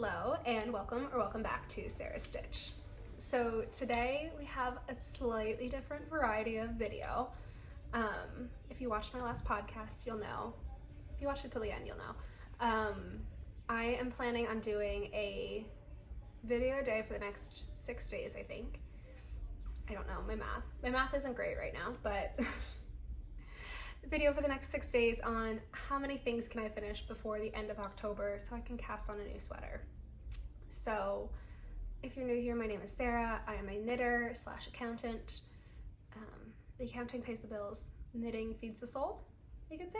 Hello and welcome back to Sarah's Stitch. So today we have a slightly different variety of video. If you watched my last podcast, you'll know. If you watched it till the end, you'll know. I am planning on doing a video a day for the next 6 days, I think. I don't know, my math isn't great right now, but video for the next 6 days on how many things can I finish before the end of October so I can cast on a new sweater. So if you're new here, my name is Sarah. I am a knitter / accountant. The accounting pays the bills, knitting feeds the soul, you could say.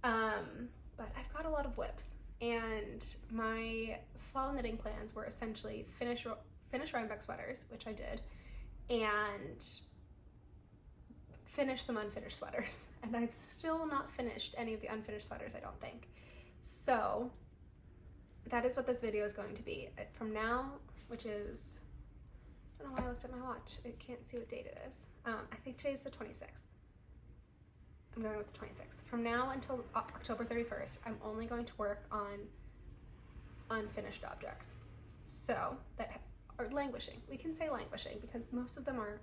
But I've got a lot of whips, and my fall knitting plans were essentially finish Rhinebeck sweaters, which I did, and finish some unfinished sweaters. And I've still not finished any of the unfinished sweaters, I don't think. So that is what this video is going to be. From now, which is, I don't know why I looked at my watch. I can't see what date it is. I think today's the 26th. I'm going with the 26th. From now until October 31st, I'm only going to work on unfinished objects. So, that are languishing. We can say languishing because most of them are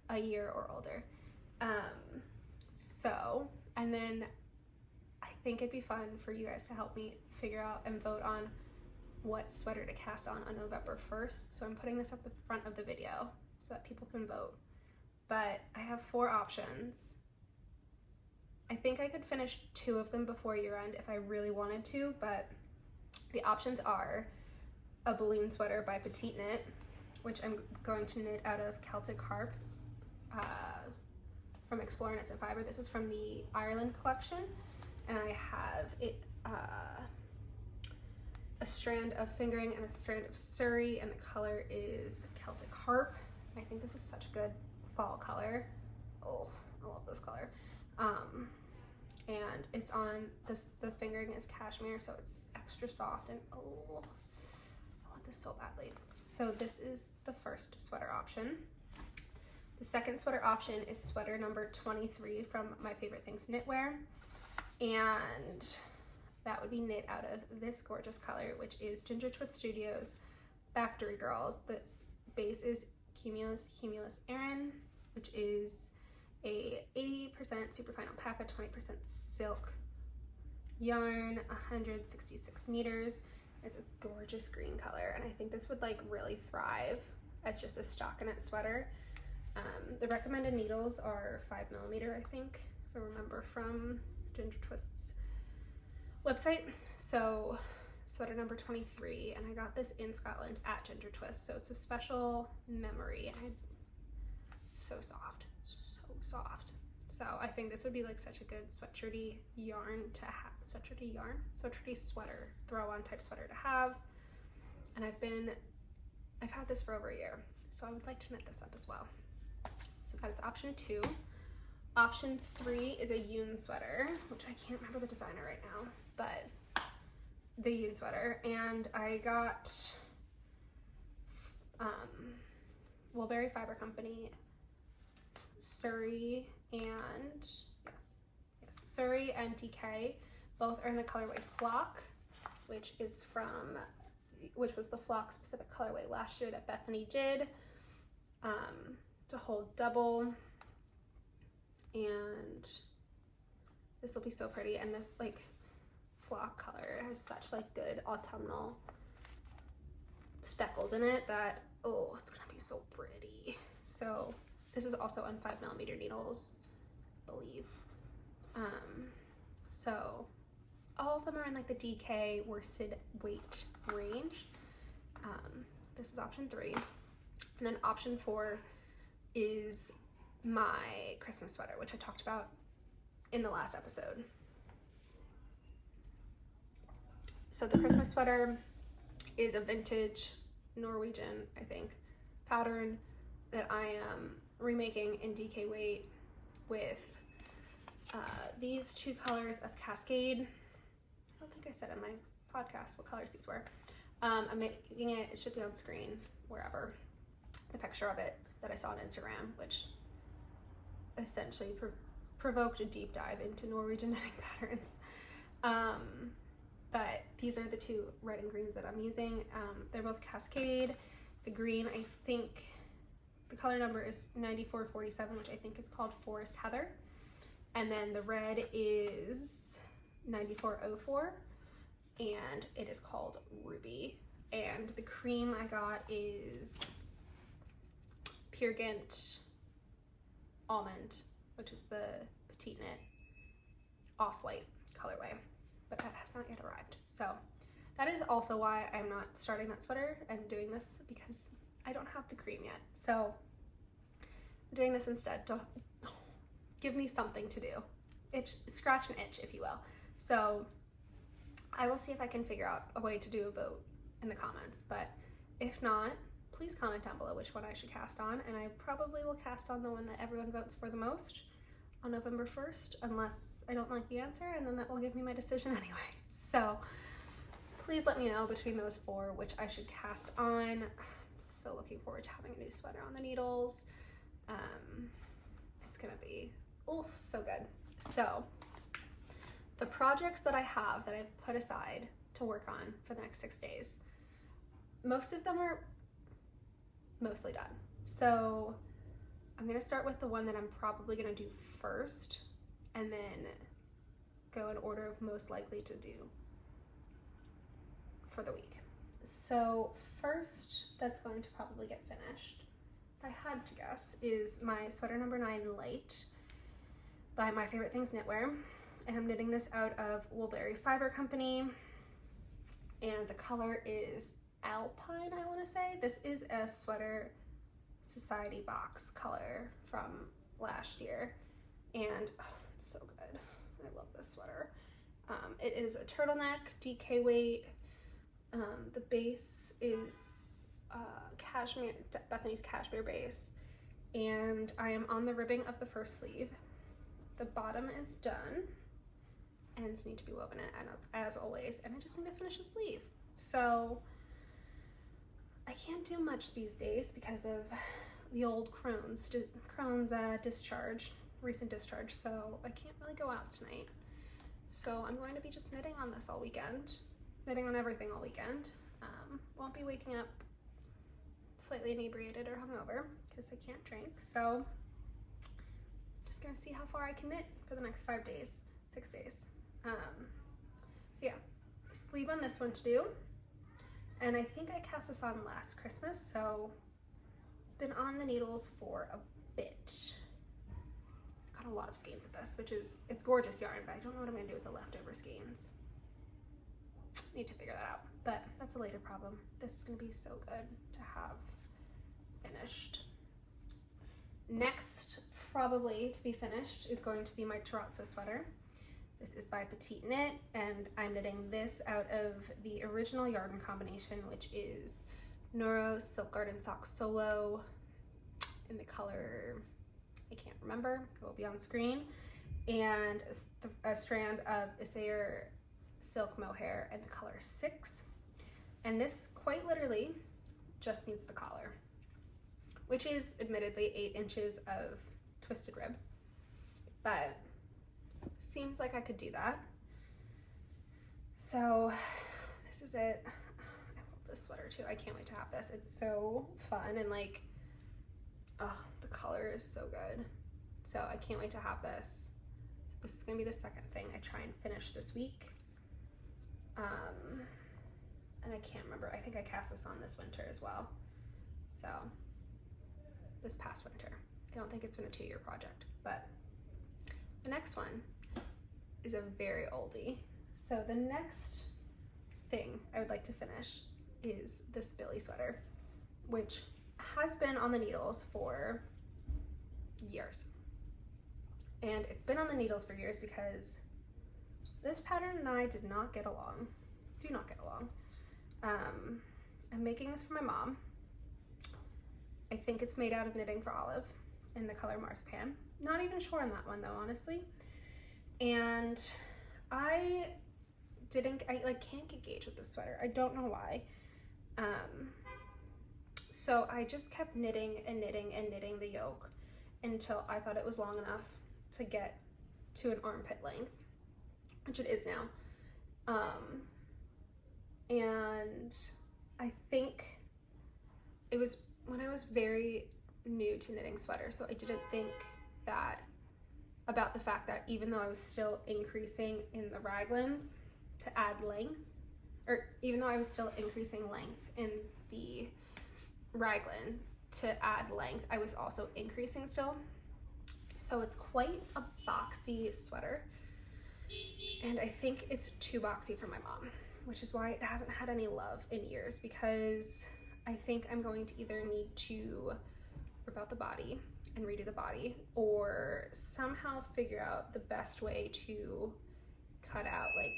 a year or older. And then I think it'd be fun for you guys to help me figure out and vote on what sweater to cast on November 1st. So I'm putting this at the front of the video so that people can vote. But I have 4 options. I think I could finish 2 of them before year end if I really wanted to, but the options are a balloon sweater by Petite Knit, which I'm going to knit out of Celtic Harp from Explore Innocent Fiber. This is from the Ireland collection, and I have it a strand of fingering and a strand of Surrey, and the color is Celtic Harp. I think this is such a good fall color. Oh, I love this color. And it's on this, the fingering is cashmere, so it's extra soft, and oh, I want this so badly. So this is the first sweater option. The second sweater option is sweater number 23 from My Favorite Things Knitwear, and that would be knit out of this gorgeous color, which is Ginger Twist Studios Factory Girls. The base is Cumulus Aran, which is a 80% superfine alpaca, 20% silk yarn, 166 meters. It's a gorgeous green color, and I think this would like really thrive as just a stockinette sweater. The recommended needles are 5mm, I think, if I remember from Ginger Twist's website. So sweater number 23, and I got this in Scotland at Ginger Twist, so it's a special memory, and it's so soft, so soft. So I think this would be like such a good sweatshirty yarn to have, sweatshirty sweater, throw on type sweater to have. And I've had this for over a year, so I would like to knit this up as well. So that is option 2. Option 3 is a Yoon sweater, which I can't remember the designer right now, but the Yoon sweater. And I got Woolberry Fiber Company, Surrey, and Surrey and DK. Both are in the colorway Flock, which was the Flock specific colorway last year that Bethany did, to hold double. And this will be so pretty, and this like Flock color has such like good autumnal speckles in it that, oh, it's gonna be so pretty. So this is also on 5mm needles, I believe. So all of them are in like the DK worsted weight range. This is option 3. And then option 4 is my Christmas sweater, which I talked about in the last episode. So the Christmas sweater is a vintage Norwegian, I think, pattern that I am remaking in DK weight with these 2 colors of Cascade. I don't think I said in my podcast what colors these were. I'm making it should be on screen wherever, the picture of it that I saw on Instagram, which essentially provoked a deep dive into Norwegian knitting patterns. But these are the two red and greens that I'm using. They're both Cascade. The green, I think the color number is 9447, which I think is called Forest Heather. And then the red is 9404, and it is called Ruby. And the cream I got is Pure Gint Almond, which is the Petite Knit off-white colorway, but that has not yet arrived. So that is also why I'm not starting that sweater. I'm doing this because I don't have the cream yet. So I'm doing this instead. Don't give me something to do. Scratch an itch, if you will. So I will see if I can figure out a way to do a vote in the comments, but if not, please comment down below which one I should cast on, and I probably will cast on the one that everyone votes for the most on November 1st, unless I don't like the answer, and then that will give me my decision anyway. So please let me know between those four which I should cast on. So looking forward to having a new sweater on the needles. It's gonna be, oof, so good. So the projects that I have that I've put aside to work on for the next 6 days, most of them are mostly done. So I'm gonna start with the one that I'm probably gonna do first, and then go in order of most likely to do for the week. So first, that's going to probably get finished, if I had to guess, is my sweater number 9 Light by My Favorite Things Knitwear. And I'm knitting this out of Woolberry Fiber Company. And the color is Alpine, I wanna say. This is a Sweater Society box color from last year. And oh, it's so good. I love this sweater. It is a turtleneck, DK weight. The base is cashmere, Bethany's cashmere base, and I am on the ribbing of the first sleeve. The bottom is done, ends need to be woven in as always, and I just need to finish the sleeve. So I can't do much these days because of the old Crohn's discharge, recent discharge, so I can't really go out tonight. So I'm going to be just knitting on this all weekend. Knitting on everything all weekend. Won't be waking up slightly inebriated or hungover because I can't drink. So just gonna see how far I can knit for the next 6 days. So yeah, sleeve on this one to do. And I think I cast this on last Christmas, so it's been on the needles for a bit. I've got a lot of skeins of this, it's gorgeous yarn, but I don't know what I'm gonna do with the leftover skeins. Need to figure that out, but that's a later problem. This is gonna be so good to have finished. Next, probably to be finished, is going to be my terrazzo sweater. This is by Petite Knit, and I'm knitting this out of the original yarn combination, which is Neuro Silk Garden Sock Solo in the color, I can't remember, it will be on screen, and a strand of Isair Silk Mohair in the color 6. And this quite literally just needs the collar, which is admittedly 8 inches of twisted rib, but seems like I could do that. So this is it. I love this sweater too. I can't wait to have this. It's so fun, and like, oh, the color is so good. So I can't wait to have this. So this is gonna be the second thing I try and finish this week. And I can't remember, I think I cast this on this winter as well. So, this past winter. I don't think it's been a 2-year project, but the next one is a very oldie. So the next thing I would like to finish is this Billy sweater, which has been on the needles for years. And it's been on the needles for years because this pattern and I do not get along. I'm making this for my mom. I think it's made out of Knitting for Olive in the color Marzipan. Not even sure on that one though, honestly. And I can't get gauge with this sweater. I don't know why. So I just kept knitting and knitting and knitting the yoke until I thought it was long enough to get to an armpit length, which it is now. and I think it was when I was very new to knitting sweaters, so I didn't think that about the fact that even though I was still increasing in the raglans to add length, or even though I was still increasing length in the raglan to add length, I was also increasing still. So it's quite a boxy sweater, and I think it's too boxy for my mom, which is why it hasn't had any love in years, because I think I'm going to either need to rip out the body and redo the body, or somehow figure out the best way to cut out like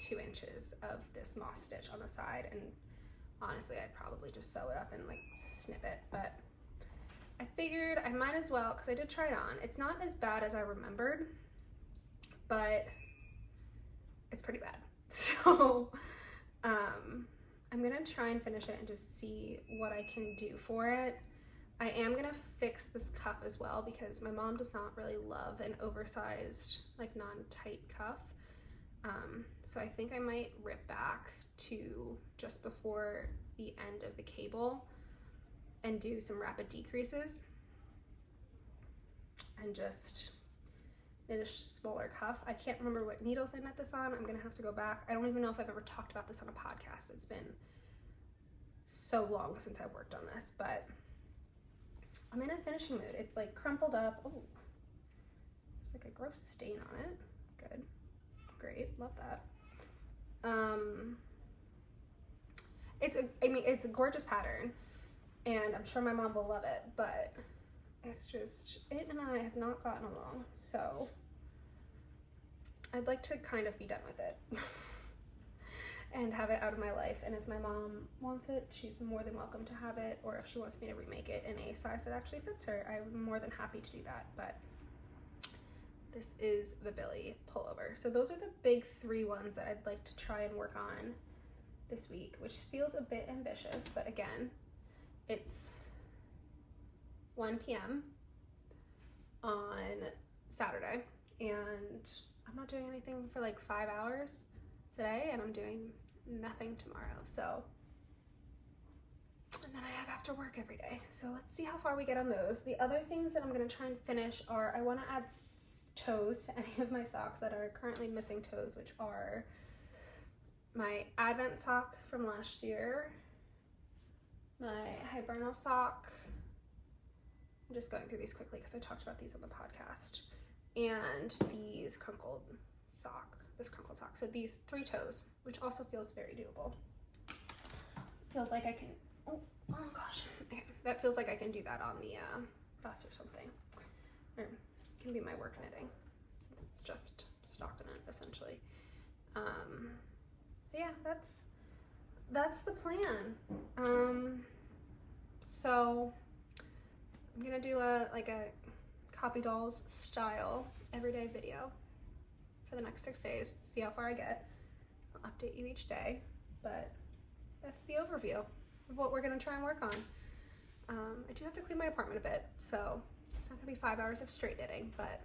2 inches of this moss stitch on the side. And honestly, I'd probably just sew it up and like snip it, but I figured I might as well, because I did try it on. It's not as bad as I remembered, but it's pretty bad. So I'm gonna try and finish it and just see what I can do for it. I am gonna fix this cuff as well, because my mom does not really love an oversized, like non-tight cuff. So I think I might rip back to just before the end of the cable and do some rapid decreases and just knit a smaller cuff. I can't remember what needles I knit this on. I'm gonna have to go back. I don't even know if I've ever talked about this on a podcast. It's been so long since I've worked on this, but I'm in a finishing mood. It's like crumpled up. Oh, there's like a gross stain on it. Good, great, love that. It's a gorgeous pattern, and I'm sure my mom will love it, but it's just, it and I have not gotten along, so I'd like to kind of be done with it and have it out of my life. And if my mom wants it, she's more than welcome to have it, or if she wants me to remake it in a size that actually fits her, I'm more than happy to do that. But this is the Billy pullover. So those are the big 3 ones that I'd like to try and work on this week, which feels a bit ambitious, but again, it's 1 p.m. on Saturday, and I'm not doing anything for like 5 hours today, and I'm doing nothing tomorrow. So, and then I have after work every day. So let's see how far we get on those. The other things that I'm gonna try and finish are, I wanna add toes to any of my socks that are currently missing toes, which are my Advent sock from last year, my Hibernal sock. I'm just going through these quickly because I talked about these on the podcast, and these crunkled sock, this crunkled sock. So these 3 toes, which also feels very doable. Feels like I can, oh gosh, okay. That feels like I can do that on the bus or something, or it can be my work knitting. It's just stockinette essentially. Yeah, that's the plan. So I'm gonna do a Copy Dolls style everyday video for the next 6 days, see how far I get. I'll update you each day, but that's the overview of what we're gonna try and work on. I do have to clean my apartment a bit, so it's not gonna be 5 hours of straight knitting, but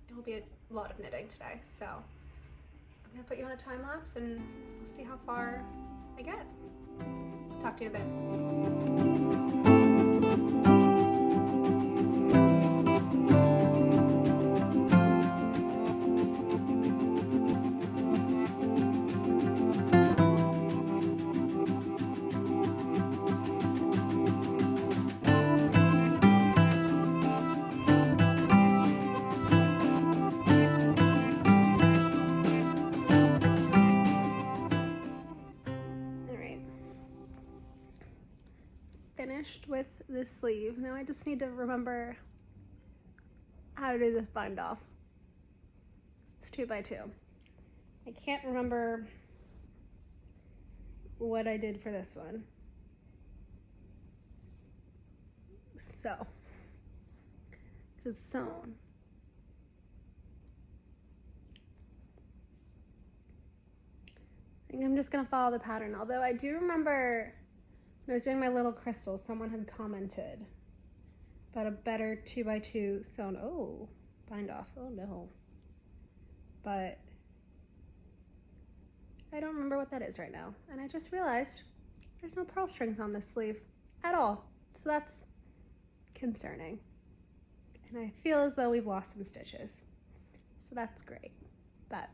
it will be a lot of knitting today. So I'm gonna put you on a time lapse and we'll see how far I get. Talk to you in a bit. Finished with this sleeve. Now I just need to remember how to do this bind off. It's 2x2. I can't remember what I did for this one. So, it's sewn. I think I'm just gonna follow the pattern, although I do remember when I was doing my little crystals, someone had commented about a better 2x2 sewn, oh, bind off, oh no. But I don't remember what that is right now. And I just realized there's no purl strings on this sleeve at all. So that's concerning. And I feel as though we've lost some stitches. So that's great. But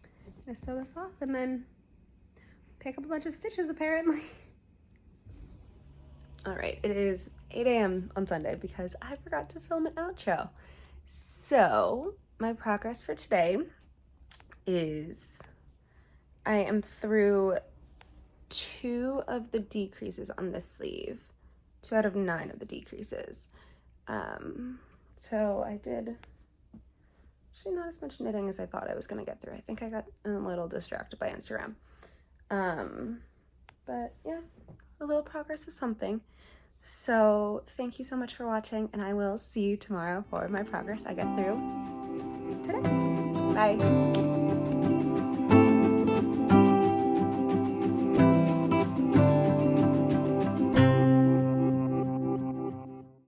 I'm gonna sew this off and then pick up a bunch of stitches apparently. All right, it is 8 a.m. on Sunday because I forgot to film an outro. So my progress for today is I am through 2 of the decreases on this sleeve, 2 out of 9 of the decreases. So I did actually not as much knitting as I thought I was gonna get through. I think I got a little distracted by Instagram. But yeah, a little progress is something. So thank you so much for watching, and I will see you tomorrow for my progress I get through today. Bye.